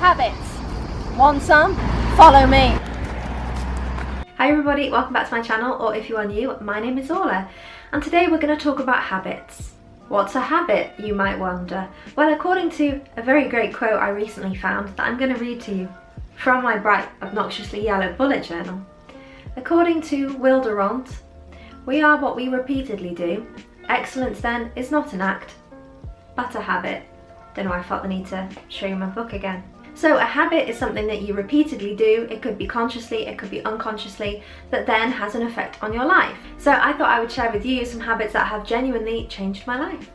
Habits. Want some? Follow me. Hi everybody, welcome back to my channel, or if you are new, my name is Orlagh, and today we're going to talk about habits. What's a habit, you might wonder? Well, according to a very great quote I recently found that I'm going to read to you from my bright, obnoxiously yellow bullet journal. According to Will Durant, we are what we repeatedly do. Excellence then is not an act, but a habit. Don't know why I felt the need to show you my book again. So a habit is something that you repeatedly do. It could be consciously, it could be unconsciously, that then has an effect on your life. So I thought I would share with you some habits that have genuinely changed my life.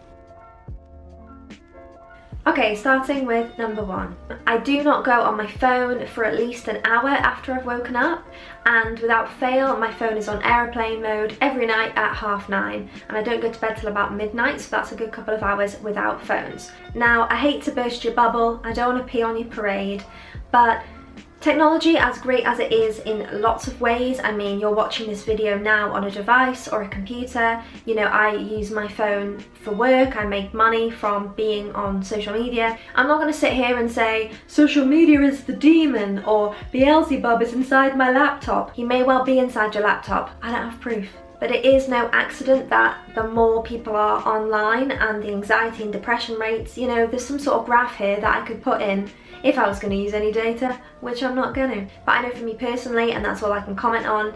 Okay, starting with number one. I do not go on my phone for at least an hour after I've woken up, and without fail my phone is on airplane mode every night at 9:30, and I don't go to bed till about midnight, so that's a good couple of hours without phones. Now, I hate to burst your bubble, I don't want to pee on your parade, but technology, as great as it is in lots of ways, I mean, you're watching this video now on a device or a computer. You know, I use my phone for work, I make money from being on social media. I'm not going to sit here and say, social media is the demon, or Beelzebub is inside my laptop. He may well be inside your laptop, I don't have proof. But it is no accident that the more people are online and the anxiety and depression rates, you know, there's some sort of graph here that I could put in if I was going to use any data, which I'm not going to. But I know for me personally, and that's all I can comment on,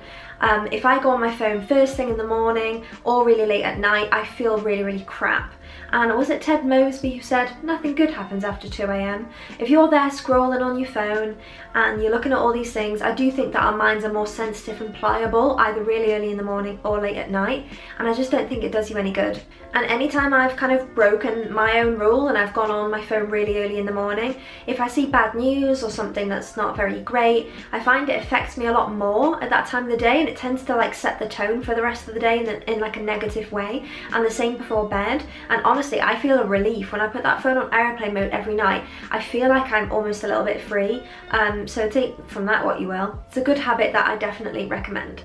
if I go on my phone first thing in the morning or really late at night, I feel really crap. And was it Ted Mosby who said, nothing good happens after 2 AM? If you're there scrolling on your phone and you're looking at all these things, I do think that our minds are more sensitive and pliable, either really early in the morning or late at night, and I just don't think it does you any good. And anytime I've kind of broken my own rule and I've gone on my phone really early in the morning, if I see bad news or something that's not very great, I find it affects me a lot more at that time of the day, and it tends to like set the tone for the rest of the day in like a negative way. And the same before bed. And honestly, I feel a relief when I put that phone on airplane mode every night. I feel like I'm almost a little bit free. So take from that what you will. It's a good habit that I definitely recommend.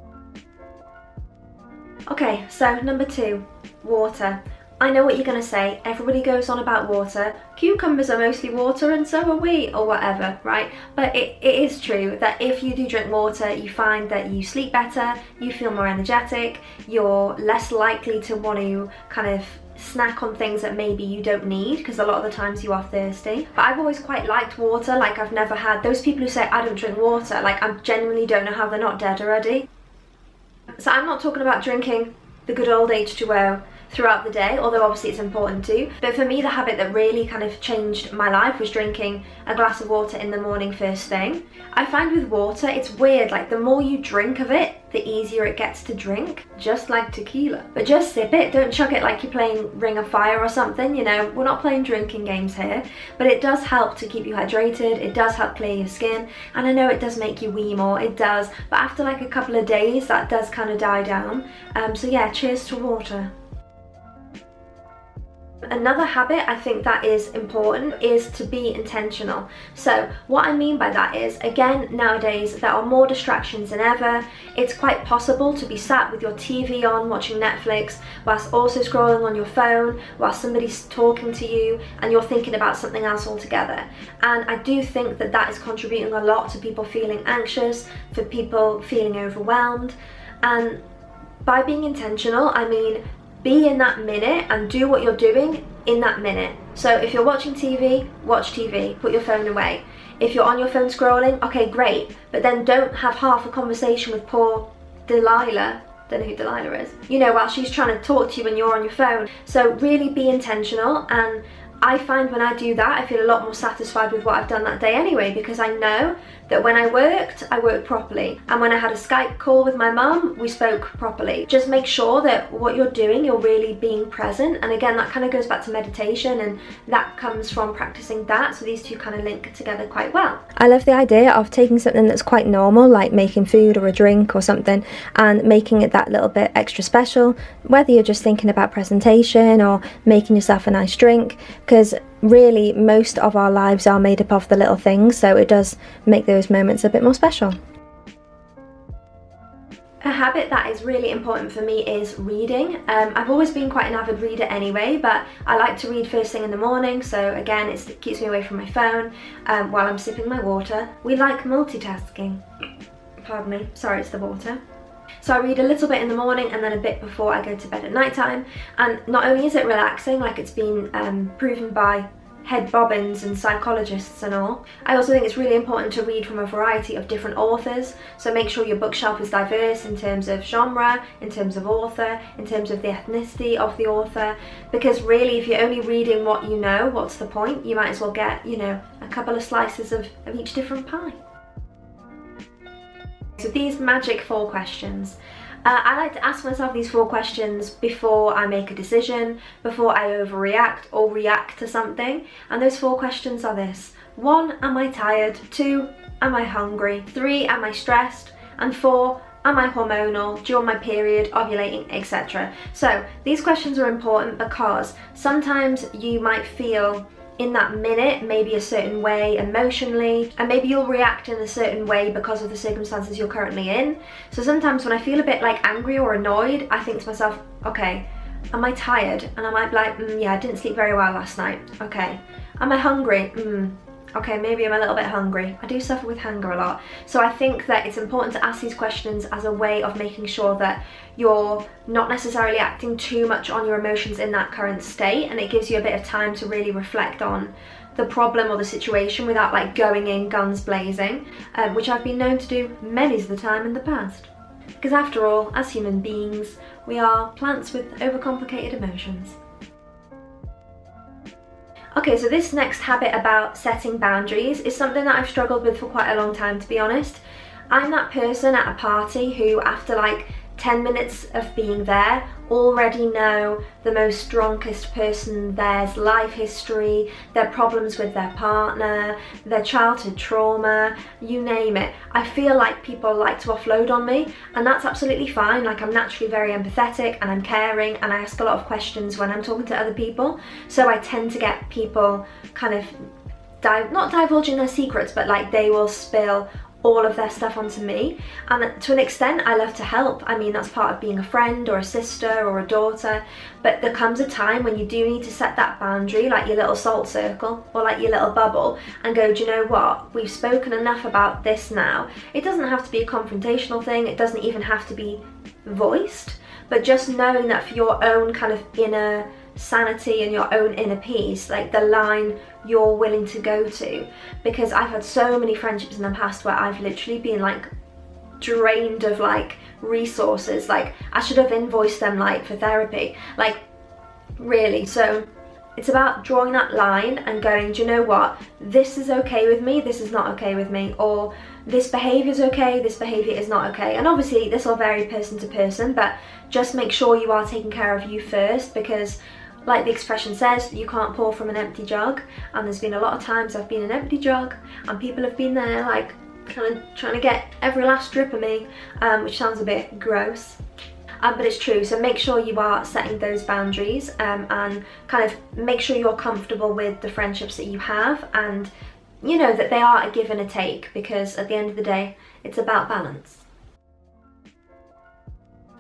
Okay, so number two, water. I know what you're going to say, everybody goes on about water, cucumbers are mostly water and so are we, or whatever, right? But it is true that if you do drink water, you find that you sleep better, you feel more energetic, you're less likely to want to kind of snack on things that maybe you don't need, because a lot of the times you are thirsty. But I've always quite liked water, like I've never had those people who say I don't drink water, like I genuinely don't know how they're not dead already. So I'm not talking about drinking the good old H2O throughout the day, although obviously it's important too. But for me, the habit that really kind of changed my life was drinking a glass of water in the morning first thing. I find with water, it's weird, like the more you drink of it, the easier it gets to drink, just like tequila. But just sip it, don't chug it like you're playing Ring of Fire or something, you know, we're not playing drinking games here. But it does help to keep you hydrated, it does help clear your skin, and I know it does make you wee more, it does, but after like a couple of days, that does kind of die down. So yeah, cheers to water. Another habit I think that is important is to be intentional. So what I mean by that is, again, nowadays there are more distractions than ever. It's quite possible to be sat with your TV on watching Netflix whilst also scrolling on your phone, whilst somebody's talking to you and you're thinking about something else altogether. And I do think that that is contributing a lot to people feeling anxious, for people feeling overwhelmed. And by being intentional, I mean be in that minute and do what you're doing in that minute. So if you're watching TV, watch TV, put your phone away. If you're on your phone scrolling, okay, great, but then don't have half a conversation with poor Delilah, don't know who Delilah is, you know, while she's trying to talk to you and you're on your phone. So really be intentional, and I find when I do that, I feel a lot more satisfied with what I've done that day anyway, because I know that when I worked properly. And when I had a Skype call with my mum, we spoke properly. Just make sure that what you're doing, you're really being present. And again, that kind of goes back to meditation, and that comes from practicing that. So these two kind of link together quite well. I love the idea of taking something that's quite normal, like making food or a drink or something, and making it that little bit extra special, whether you're just thinking about presentation or making yourself a nice drink, because really most of our lives are made up of the little things, so it does make those moments a bit more special. A habit that is really important for me is reading. I've always been quite an avid reader anyway, but I like to read first thing in the morning, so again it keeps me away from my phone while I'm sipping my water. We like multitasking. Pardon me, sorry, it's the water. So I read a little bit in the morning and then a bit before I go to bed at night time, and not only is it relaxing, like it's been proven by head bobbins and psychologists and all, I also think it's really important to read from a variety of different authors. So make sure your bookshelf is diverse in terms of genre, in terms of author, in terms of the ethnicity of the author, because really if you're only reading what you know, what's the point? You might as well get, you know, a couple of slices of each different pie. So these magic 4 questions. I like to ask myself these 4 questions before I make a decision, before I overreact or react to something. And those 4 questions are this: 1, am I tired? 2, am I hungry? 3, am I stressed? And 4, am I hormonal, during my period, ovulating, etc. So these questions are important because sometimes you might feel in that minute maybe a certain way emotionally, and maybe you'll react in a certain way because of the circumstances you're currently in. So sometimes when I feel a bit like angry or annoyed, I think to myself, okay, am I tired? And I might be like, yeah, I didn't sleep very well last night. Okay. Am I hungry? Okay, maybe I'm a little bit hungry. I do suffer with hunger a lot. So I think that it's important to ask these questions as a way of making sure that you're not necessarily acting too much on your emotions in that current state, and it gives you a bit of time to really reflect on the problem or the situation without like going in guns blazing, which I've been known to do many of the time in the past. Because after all, as human beings, we are plants with overcomplicated emotions. Okay, so this next habit about setting boundaries is something that I've struggled with for quite a long time, to be honest. I'm that person at a party who, after like 10 minutes of being there, already know the most strongest person there's life history, their problems with their partner, their childhood trauma, you name it. I feel like people like to offload on me, and that's absolutely fine. Like, I'm naturally very empathetic and I'm caring and I ask a lot of questions when I'm talking to other people, so I tend to get people kind of not divulging their secrets, but like they will spill all of their stuff onto me, and to an extent I love to help. I mean, that's part of being a friend or a sister or a daughter, but there comes a time when you do need to set that boundary, like your little salt circle or like your little bubble, and go, do you know what, we've spoken enough about this now. It doesn't have to be a confrontational thing, it doesn't even have to be voiced, but just knowing that for your own kind of inner sanity and your own inner peace, like the line you're willing to go to. Because I've had so many friendships in the past where I've literally been like drained of like resources, like I should have invoiced them like for therapy, like really. So it's about drawing that line and going, do you know what, this is okay with me, this is not okay with me, or this behaviour is okay, this behaviour is not okay. And obviously this will vary person to person, but just make sure you are taking care of you first, because like the expression says, you can't pour from an empty jug. And there's been a lot of times I've been an empty jug and people have been there like kind of trying to get every last drip of me, which sounds a bit gross. But it's true, so make sure you are setting those boundaries, and kind of make sure you're comfortable with the friendships that you have, and you know that they are a give and a take, because at the end of the day, it's about balance.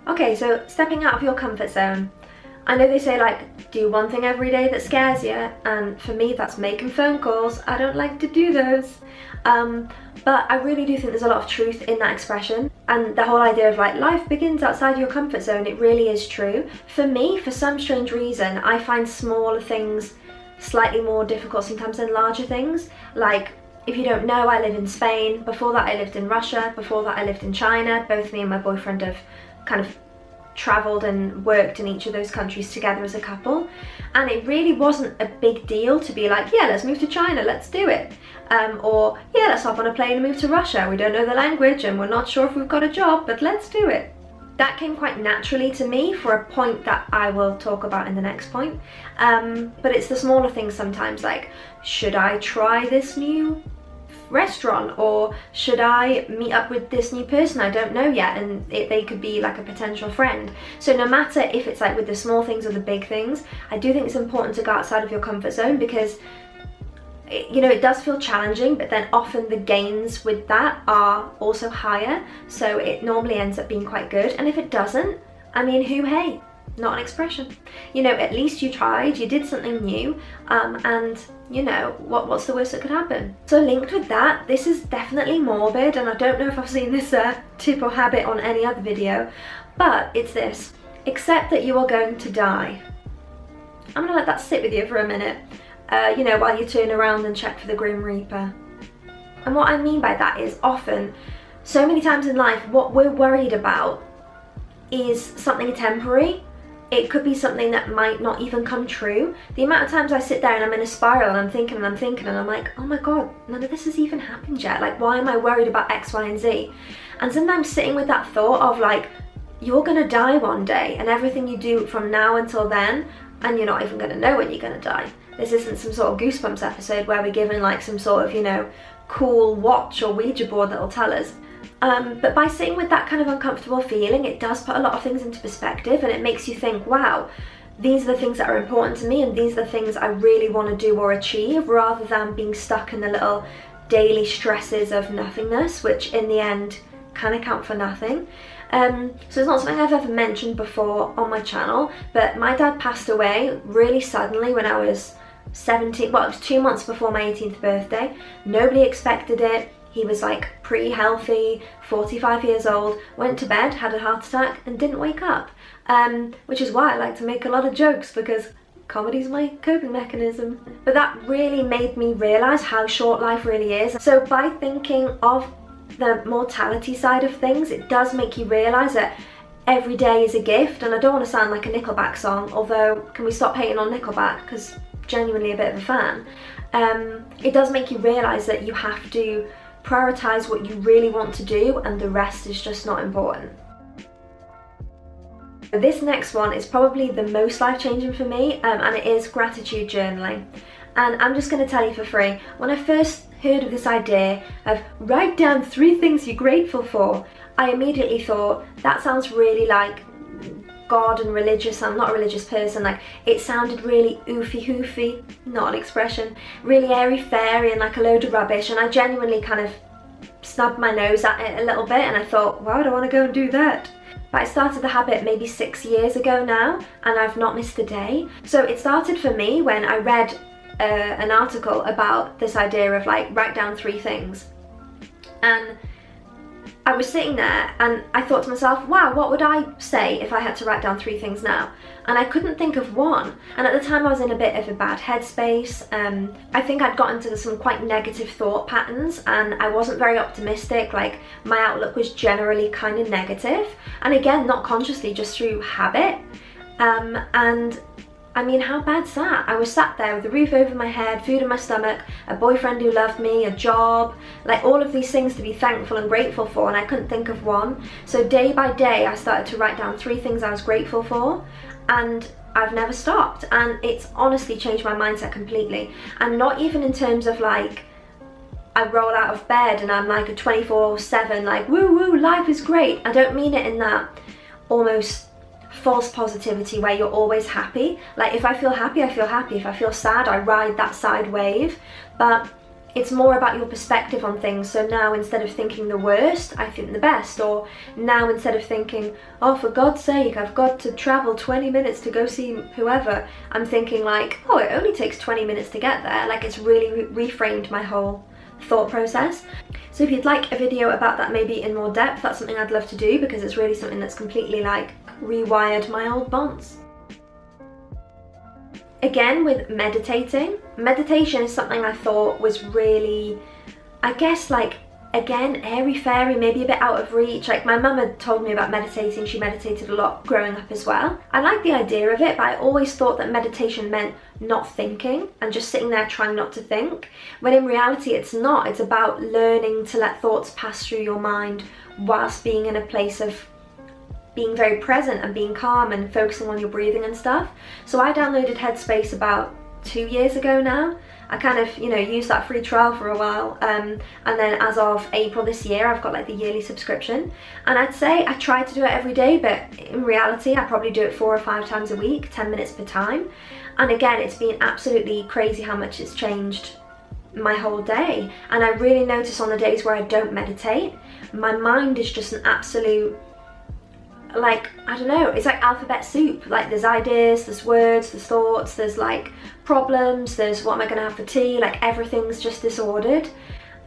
Okay, so stepping out of your comfort zone. I know they say like do one thing every day that scares you, and for me that's making phone calls. I don't like to do those, but I really do think there's a lot of truth in that expression, and the whole idea of like life begins outside your comfort zone, it really is true. For me, for some strange reason, I find smaller things slightly more difficult sometimes than larger things. Like, if you don't know, I live in Spain. Before that I lived in Russia. Before that I lived in China. Both me and my boyfriend have kind of travelled and worked in each of those countries together as a couple, and it really wasn't a big deal to be like, yeah, let's move to China, let's do it, or yeah, let's hop on a plane and move to Russia, we don't know the language and we're not sure if we've got a job, but let's do it. That came quite naturally to me for a point that I will talk about in the next point, but it's the smaller things sometimes, like should I try this new restaurant, or should I meet up with this new person I don't know yet, and they could be like a potential friend. So no matter if it's like with the small things or the big things, I do think it's important to go outside of your comfort zone, because it does feel challenging, but then often the gains with that are also higher, so it normally ends up being quite good. And if it doesn't, I mean, hey, not an expression. At least you tried, you did something new, and what's the worst that could happen? So linked with that, this is definitely morbid, and I don't know if I've seen this tip or habit on any other video, but it's this: accept that you are going to die. I'm gonna let that sit with you for a minute, while you turn around and check for the Grim Reaper. And what I mean by that is, often, so many times in life, what we're worried about is something temporary. It could be something that might not even come true. The amount of times I sit there and I'm in a spiral and I'm thinking and I'm like, oh my god, none of this has even happened yet. Like, why am I worried about X, Y, and Z? And sometimes sitting with that thought of like, you're gonna die one day, and everything you do from now until then, and you're not even gonna know when you're gonna die. This isn't some sort of Goosebumps episode where we're given like some sort of, cool watch or Ouija board that'll tell us. But by sitting with that kind of uncomfortable feeling, it does put a lot of things into perspective, and it makes you think, wow, these are the things that are important to me, and these are the things I really want to do or achieve, rather than being stuck in the little daily stresses of nothingness, which in the end kind of count for nothing. So it's not something I've ever mentioned before on my channel, but my dad passed away really suddenly when I was 17, well, it was 2 months before my 18th birthday. Nobody expected it. He was like pretty healthy, 45 years old, went to bed, had a heart attack, and didn't wake up. Which is why I like to make a lot of jokes, because comedy's my coping mechanism. But that really made me realise how short life really is. So by thinking of the mortality side of things, it does make you realise that every day is a gift. And I don't want to sound like a Nickelback song, although can we stop hating on Nickelback, because genuinely a bit of a fan. It does make you realise that you have to prioritise what you really want to do, and the rest is just not important. This next one is probably the most life-changing for me, and it is gratitude journaling. And I'm just going to tell you for free, when I first heard of this idea of write down 3 things you're grateful for, I immediately thought, that sounds really like God and religious. I'm not a religious person. Like, it sounded really oofy-hoofy, not an expression, really airy-fairy and like a load of rubbish, and I genuinely kind of snubbed my nose at it a little bit, and I thought, why would I want to go and do that? But I started the habit maybe 6 years ago now, and I've not missed a day. So it started for me when I read an article about this idea of like, write down 3 things. And I was sitting there and I thought to myself, wow, what would I say if I had to write down 3 things now? And I couldn't think of one. And at the time I was in a bit of a bad headspace. I think I'd got into some quite negative thought patterns, and I wasn't very optimistic. Like, my outlook was generally kind of negative. And again, not consciously, just through habit. And I mean, how bad's that? I was sat there with a roof over my head, food in my stomach, a boyfriend who loved me, a job, like all of these things to be thankful and grateful for, and I couldn't think of one. So day by day, I started to write down 3 things I was grateful for, and I've never stopped. And it's honestly changed my mindset completely. And not even in terms of like, I roll out of bed and I'm like a 24/7, like, woo woo, life is great. I don't mean it in that almost false positivity where you're always happy. Like, if I feel happy, I feel happy. If I feel sad, I ride that side wave. But it's more about your perspective on things. So now, instead of thinking the worst, I think the best. Or now, instead of thinking, oh, for God's sake, I've got to travel 20 minutes to go see whoever, I'm thinking like, oh, it only takes 20 minutes to get there. Like, it's really reframed my whole thought process. So if you'd like a video about that maybe in more depth, that's something I'd love to do, because it's really something that's completely like rewired my old bonds. Again, with meditating, meditation is something I thought was really, I guess, like, again, airy-fairy, maybe a bit out of reach. Like, my mum had told me about meditating. She meditated a lot growing up as well. I like the idea of it, but I always thought that meditation meant not thinking and just sitting there trying not to think, when in reality it's not. It's about learning to let thoughts pass through your mind whilst being in a place of being very present and being calm and focusing on your breathing and stuff. So I downloaded Headspace about 2 years ago now. I kind of, used that free trial for a while, and then as of April this year, I've got like the yearly subscription. And I'd say I try to do it every day, but in reality, I probably do it 4 or 5 times a week, 10 minutes per time. And again, it's been absolutely crazy how much it's changed my whole day. And I really notice on the days where I don't meditate, my mind is just an absolute, like, I don't know, it's like alphabet soup. Like, there's ideas, there's words, there's thoughts, there's like problems, there's what am I gonna have for tea, like everything's just disordered.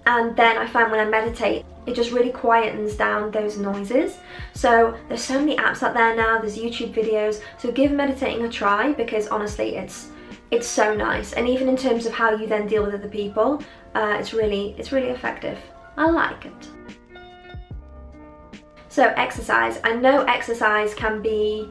And then I find when I meditate, it just really quietens down those noises. So there's so many apps out there now, there's YouTube videos, so give meditating a try, because honestly it's so nice. And even in terms of how you then deal with other people, it's really effective. I like it. So exercise. I know exercise can mean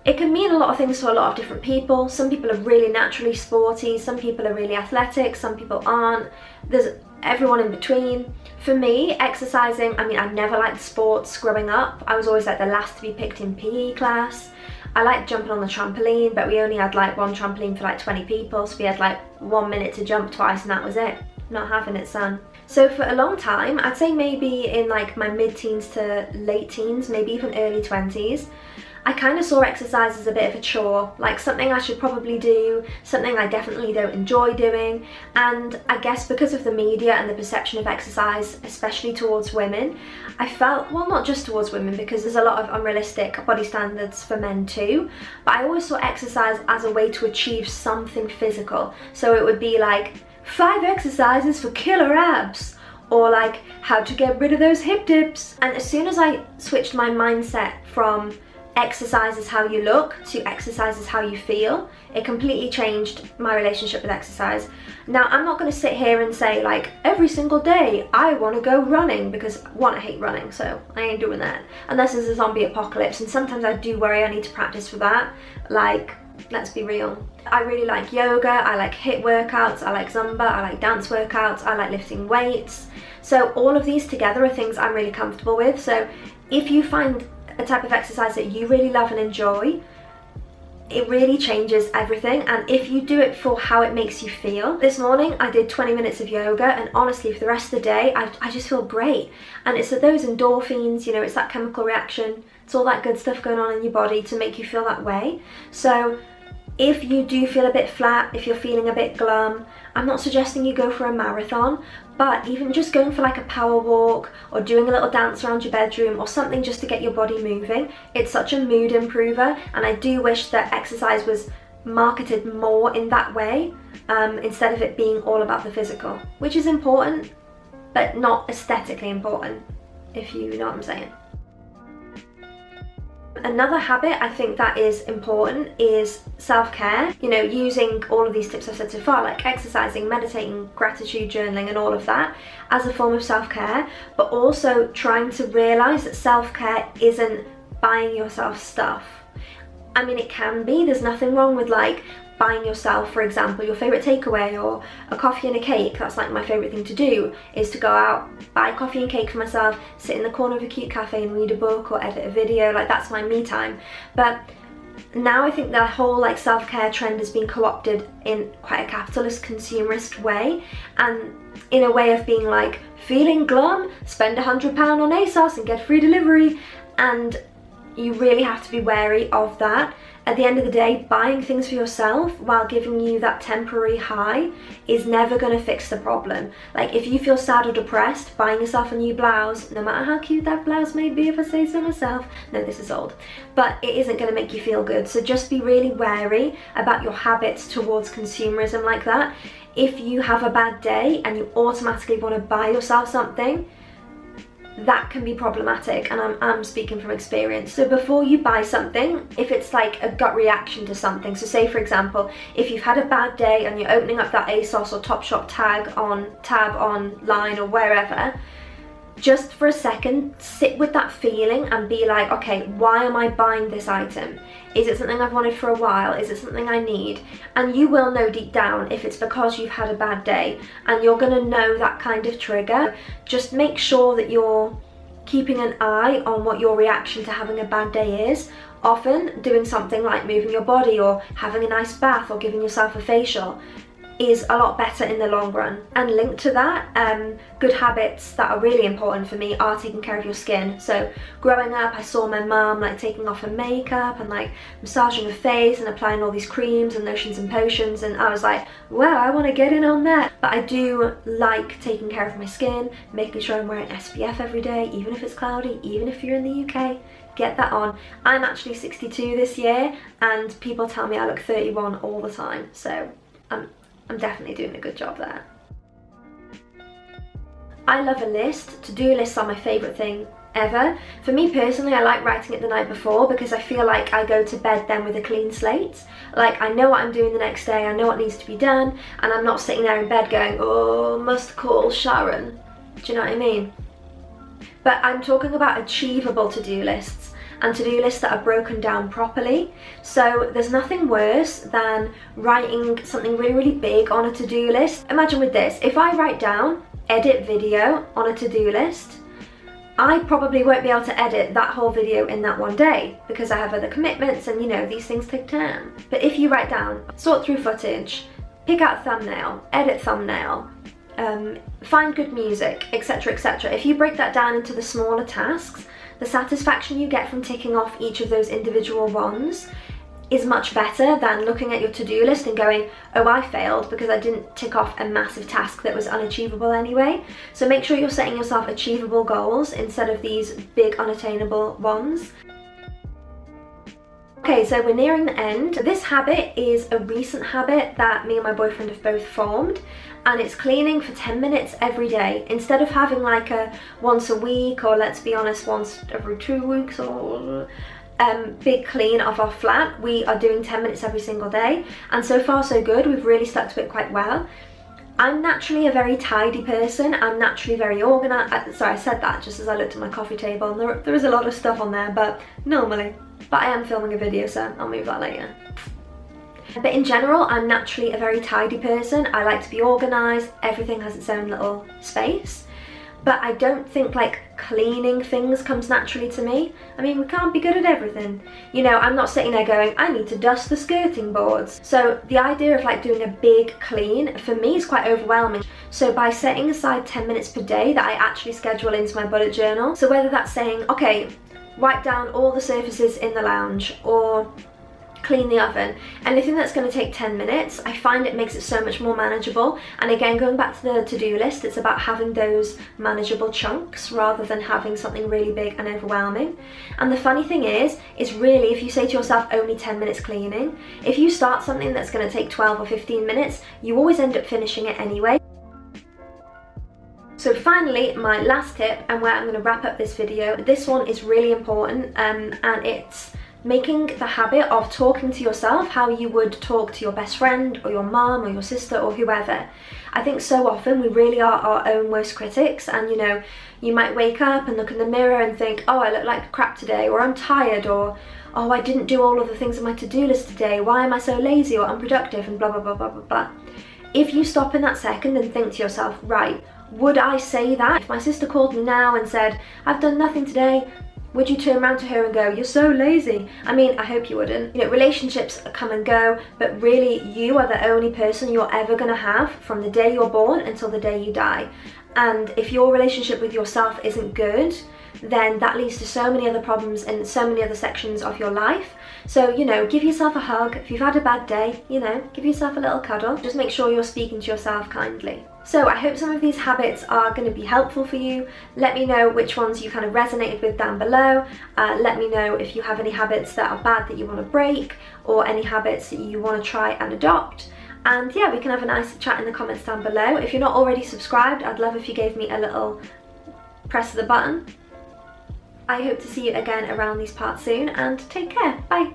a lot of things to a lot of different people. Some people are really naturally sporty, some people are really athletic, some people aren't. There's everyone in between. For me, exercising, I mean, I never liked sports growing up. I was always like the last to be picked in PE class. I liked jumping on the trampoline, but we only had like one trampoline for like 20 people, so we had like 1 minute to jump twice and that was it. Not having it, son. So for a long time, I'd say maybe in like my mid-teens to late teens, maybe even early 20s, I kind of saw exercise as a bit of a chore, like something I should probably do, something I definitely don't enjoy doing. And I guess because of the media and the perception of exercise, especially towards women, I felt, well, not just towards women, because there's a lot of unrealistic body standards for men too, but I always saw exercise as a way to achieve something physical. So it would be like 5 exercises for killer abs, or like how to get rid of those hip dips. And as soon as I switched my mindset from exercise is how you look to exercise is how you feel, it completely changed my relationship with exercise. Now, I'm not going to sit here and say like every single day I want to go running, because one, I hate running, so I ain't doing that unless there's a zombie apocalypse, and sometimes I do worry I need to practice for that. Like, let's be real. I really like yoga, I like HIIT workouts, I like Zumba, I like dance workouts, I like lifting weights. So all of these together are things I'm really comfortable with. So if you find a type of exercise that you really love and enjoy, it really changes everything. And if you do it for how it makes you feel. This morning I did 20 minutes of yoga, and honestly for the rest of the day I just feel great. And it's those endorphins, you know, it's that chemical reaction, it's all that good stuff going on in your body to make you feel that way. So if you do feel a bit flat, if you're feeling a bit glum, I'm not suggesting you go for a marathon, but even just going for like a power walk or doing a little dance around your bedroom or something just to get your body moving, it's such a mood improver. And I do wish that exercise was marketed more in that way, instead of it being all about the physical, which is important, but not aesthetically important, if you know what I'm saying. Another habit I think that is important is self-care. You know, using all of these tips I've said so far, like exercising, meditating, gratitude journaling and all of that as a form of self-care, but also trying to realise that self-care isn't buying yourself stuff. I mean, it can be, there's nothing wrong with like buying yourself, for example, your favourite takeaway or a coffee and a cake. That's like my favourite thing to do, is to go out, buy coffee and cake for myself, sit in the corner of a cute cafe and read a book or edit a video. Like, that's my me time. But now I think that whole like self-care trend has been co-opted in quite a capitalist, consumerist way, and in a way of being like, feeling glum, spend £100 on ASOS and get free delivery. And you really have to be wary of that. At the end of the day, buying things for yourself while giving you that temporary high is never going to fix the problem. Like, if you feel sad or depressed, buying yourself a new blouse, no matter how cute that blouse may be, if I say so myself, no, this is old, but it isn't going to make you feel good. So just be really wary about your habits towards consumerism like that. If you have a bad day and you automatically want to buy yourself something, that can be problematic, and I'm speaking from experience. So before you buy something, if it's like a gut reaction to something, so say for example, if you've had a bad day and you're opening up that ASOS or Topshop tab online or wherever, just for a second, sit with that feeling and be like, okay, why am I buying this item? Is it something I've wanted for a while? Is it something I need? And you will know deep down if it's because you've had a bad day, and you're gonna know that kind of trigger. Just make sure that you're keeping an eye on what your reaction to having a bad day is. Often doing something like moving your body or having a nice bath or giving yourself a facial is a lot better in the long run. And linked to that, good habits that are really important for me are taking care of your skin. So growing up, I saw my mum like taking off her makeup and like massaging her face and applying all these creams and lotions and potions, and I was like, wow, I want to get in on that. But I do like taking care of my skin, making sure I'm wearing SPF every day, even if it's cloudy, even if you're in the UK. Get that on. I'm actually 62 this year, and people tell me I look 31 all the time, so I'm definitely doing a good job there. I love a list. To-do lists are my favourite thing ever. For me personally, I like writing it the night before because I feel like I go to bed then with a clean slate. Like, I know what I'm doing the next day, I know what needs to be done, and I'm not sitting there in bed going, oh, must call Sharon. Do you know what I mean? But I'm talking about achievable to-do lists, and to-do lists that are broken down properly. So there's nothing worse than writing something really, really big on a to-do list. Imagine with this, if I write down edit video on a to-do list, I probably won't be able to edit that whole video in that one day because I have other commitments, and you know, these things take time. But if you write down, sort through footage, pick out thumbnail, edit thumbnail, find good music, etc, etc. If you break that down into the smaller tasks, the satisfaction you get from ticking off each of those individual ones is much better than looking at your to-do list and going, oh, I failed because I didn't tick off a massive task that was unachievable anyway. So make sure you're setting yourself achievable goals instead of these big unattainable ones. Okay, so we're nearing the end. This habit is a recent habit that me and my boyfriend have both formed, and it's cleaning for 10 minutes every day. Instead of having like a once a week, or let's be honest, once every 2 weeks, or big clean of our flat, we are doing 10 minutes every single day, and so far so good. We've really stuck to it quite well. I'm naturally a very tidy person. I'm naturally very organised. Sorry, I said that just as I looked at my coffee table, and there is a lot of stuff on there, but normally. But I am filming a video, so I'll move that later. But in general, I'm naturally a very tidy person. I like to be organised. Everything has its own little space. But I don't think like cleaning things comes naturally to me. I mean, we can't be good at everything. You know, I'm not sitting there going, I need to dust the skirting boards. So the idea of like doing a big clean for me is quite overwhelming. So by setting aside 10 minutes per day that I actually schedule into my bullet journal, so whether that's saying, okay, wipe down all the surfaces in the lounge, or clean the oven, anything that's going to take 10 minutes, I find it makes it so much more manageable. And again, going back to the to-do list, it's about having those manageable chunks rather than having something really big and overwhelming. And the funny thing is really, if you say to yourself only 10 minutes cleaning, if you start something that's going to take 12 or 15 minutes, you always end up finishing it anyway. So finally, my last tip, and where I'm going to wrap up this video, this one is really important, and it's making the habit of talking to yourself how you would talk to your best friend or your mum or your sister or whoever. I think so often we really are our own worst critics, and you know, you might wake up and look in the mirror and think, oh, I look like crap today, or I'm tired, or oh, I didn't do all of the things on my to-do list today, why am I so lazy or unproductive, and blah blah blah blah blah blah. If you stop in that second and think to yourself, right, would I say that? If my sister called me now and said, I've done nothing today, would you turn around to her and go, you're so lazy? I mean, I hope you wouldn't. You know, relationships come and go, but really you are the only person you're ever gonna have from the day you're born until the day you die. And if your relationship with yourself isn't good, then that leads to so many other problems in so many other sections of your life. So, you know, give yourself a hug. If you've had a bad day, you know, give yourself a little cuddle. Just make sure you're speaking to yourself kindly. So I hope some of these habits are going to be helpful for you. Let me know which ones you kind of resonated with down below. Let me know if you have any habits that are bad that you want to break, or any habits that you want to try and adopt. And yeah, we can have a nice chat in the comments down below. If you're not already subscribed, I'd love if you gave me a little press of the button. I hope to see you again around these parts soon, and take care. Bye.